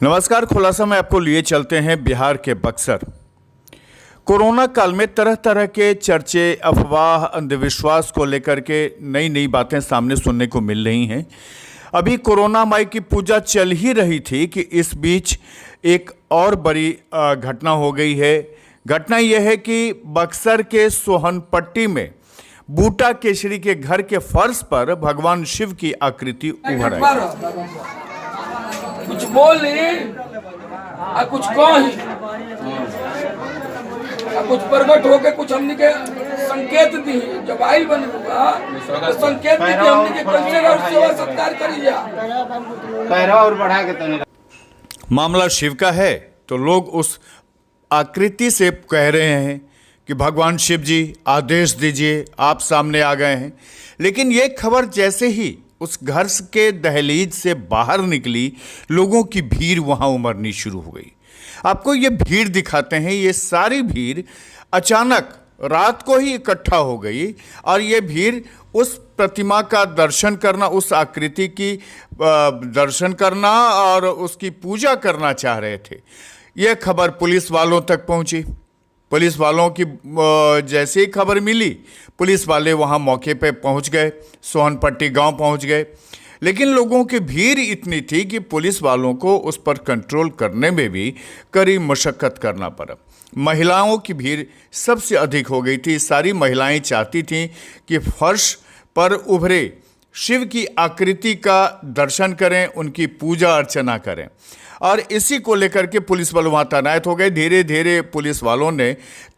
नमस्कार। खुलासा में आपको लिए चलते हैं बिहार के बक्सर। कोरोना काल में तरह तरह के चर्चे, अफवाह, अंधविश्वास को लेकर के नई नई बातें सामने सुनने को मिल रही हैं। अभी कोरोना माई की पूजा चल ही रही थी कि इस बीच एक और बड़ी घटना हो गई है। घटना यह है कि बक्सर के सोहनपट्टी में बूटा केसरी के घर के फर्श पर भगवान शिव की आकृति उभर आई। कुछ बोली आ कुछ कही आ कुछ प्रकट होके कुछ हमनी के संकेत दी। जब आई बन तो संकेत दी कि हमनी के कल्चर और सेवा सत्कार करी जा। पैरवा और बढ़ा के तने मामला शिव का है तो लोग उस आकृति से कह रहे हैं कि भगवान शिव जी आदेश दीजिए, आप सामने आ गए हैं। लेकिन ये खबर जैसे ही उस घर के दहलीज से बाहर निकली, लोगों की भीड़ वहाँ उमड़नी शुरू हो गई। आपको ये भीड़ दिखाते हैं। ये सारी भीड़ अचानक रात को ही इकट्ठा हो गई और ये भीड़ उस प्रतिमा का दर्शन करना, उस आकृति की दर्शन करना और उसकी पूजा करना चाह रहे थे। यह खबर पुलिस वालों तक पहुंची। पुलिस वालों की जैसे ही खबर मिली, पुलिस वाले वहां मौके पे पहुंच गए, सोहनपट्टी गांव पहुंच गए। लेकिन लोगों की भीड़ इतनी थी कि पुलिस वालों को उस पर कंट्रोल करने में भी कड़ी मशक्कत करना पड़ा। महिलाओं की भीड़ सबसे अधिक हो गई थी। सारी महिलाएं चाहती थीं कि फर्श पर उभरे शिव की आकृति का दर्शन करें, उनकी पूजा अर्चना करें। और इसी को लेकर के पुलिस वाले वहाँ तैनात हो गए। धीरे धीरे पुलिस वालों ने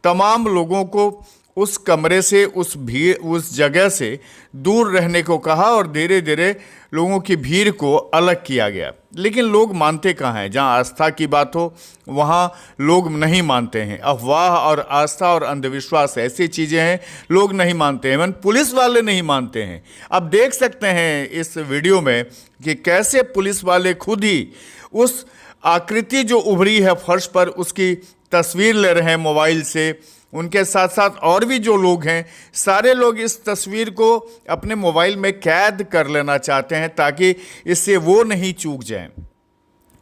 तमाम लोगों को उस कमरे से, उस जगह से दूर रहने को कहा और धीरे धीरे लोगों की भीड़ को अलग किया गया। लेकिन लोग मानते कहाँ हैं? जहाँ आस्था की बात हो वहाँ लोग नहीं मानते हैं। अफवाह और आस्था और अंधविश्वास ऐसी चीज़ें हैं, लोग नहीं मानते हैं। पुलिस वाले नहीं मानते हैं। अब देख सकते हैं इस वीडियो में कि कैसे पुलिस वाले खुद ही उस आकृति जो उभरी है फर्श पर, उसकी तस्वीर ले रहे हैं मोबाइल से। उनके साथ साथ और भी जो लोग हैं, सारे लोग इस तस्वीर को अपने मोबाइल में कैद कर लेना चाहते हैं ताकि इससे वो नहीं चूक जाएं।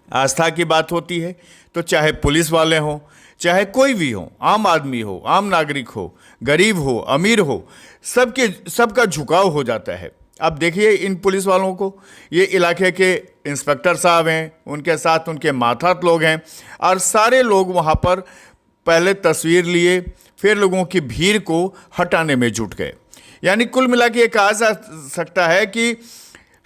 आस्था की बात होती है तो चाहे पुलिस वाले हों, चाहे कोई भी हो, आम आदमी हो, आम नागरिक हो, गरीब हो, अमीर हो, सबका झुकाव हो जाता है। अब देखिए इन पुलिस वालों को, ये इलाके के इंस्पेक्टर साहब हैं, उनके साथ उनके मातहत लोग हैं और सारे लोग वहाँ पर पहले तस्वीर लिए, फिर लोगों की भीड़ को हटाने में जुट गए। यानी कुल मिला के ये कहा जा सकता है कि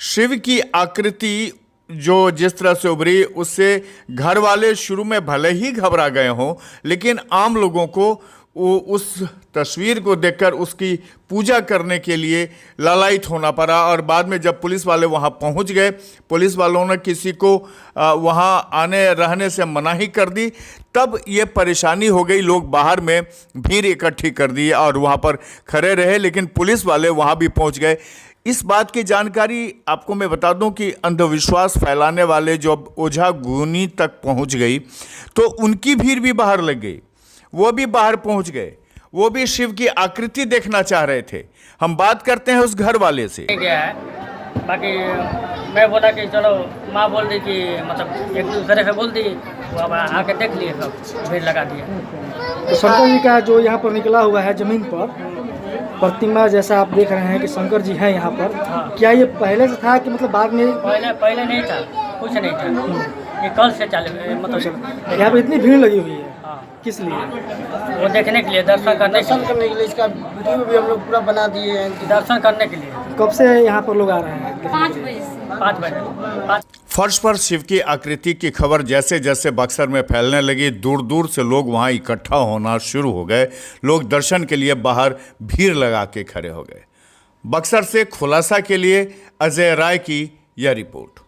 शिव की आकृति जो जिस तरह से उभरी, उससे घर वाले शुरू में भले ही घबरा गए हों, लेकिन आम लोगों को उस तस्वीर को देखकर उसकी पूजा करने के लिए लालायित होना पड़ा। और बाद में जब पुलिस वाले वहां पहुंच गए, पुलिस वालों ने किसी को वहां आने रहने से मनाही कर दी। तब ये परेशानी हो गई, लोग बाहर में भीड़ इकट्ठी कर दी और वहां पर खड़े रहे, लेकिन पुलिस वाले वहां भी पहुंच गए। इस बात की जानकारी आपको मैं बता दूं कि अंधविश्वास फैलाने वाले जब ओझा गुनी तक पहुंच गई तो उनकी भीड़ भी बाहर लग गई। वो भी बाहर पहुंच गए, वो भी शिव की आकृति देखना चाह रहे थे। हम बात करते हैं उस घर वाले से। गया है, बाकी मैं बोला कि चलो, माँ बोल दी कि मतलब एक दूसरे से बोल दी, वो अब आके देख लिए, सब भीड़ लगा दिए। तो शंकर जी का जो यहाँ पर निकला हुआ है जमीन पर प्रतिमा जैसा आप देख रहे हैं कि शंकर जी हैं यहाँ पर, क्या ये पहले से था कि मतलब बाद में? पहले नहीं था, कुछ नहीं था, ये कल से चालू, मतलब यहाँ पर इतनी भीड़ लगी हुई है। किस लिए? वो देखने के लिए, दर्शन करने के लिए। इसका वीडियो भी हम लोग पूरा बना दिए हैं। दर्शन करने के लिए। कब से यहाँ पर लोग आ रहे हैं? 5 बजे से। 5 फर्श पर शिव की आकृति की खबर जैसे जैसे बक्सर में फैलने लगी, दूर दूर से लोग वहां इकट्ठा होना शुरू हो गए। लोग दर्शन के लिए बाहर भीड़ लगा के खड़े हो गए। बक्सर से खुलासा के लिए अजय राय की यह रिपोर्ट।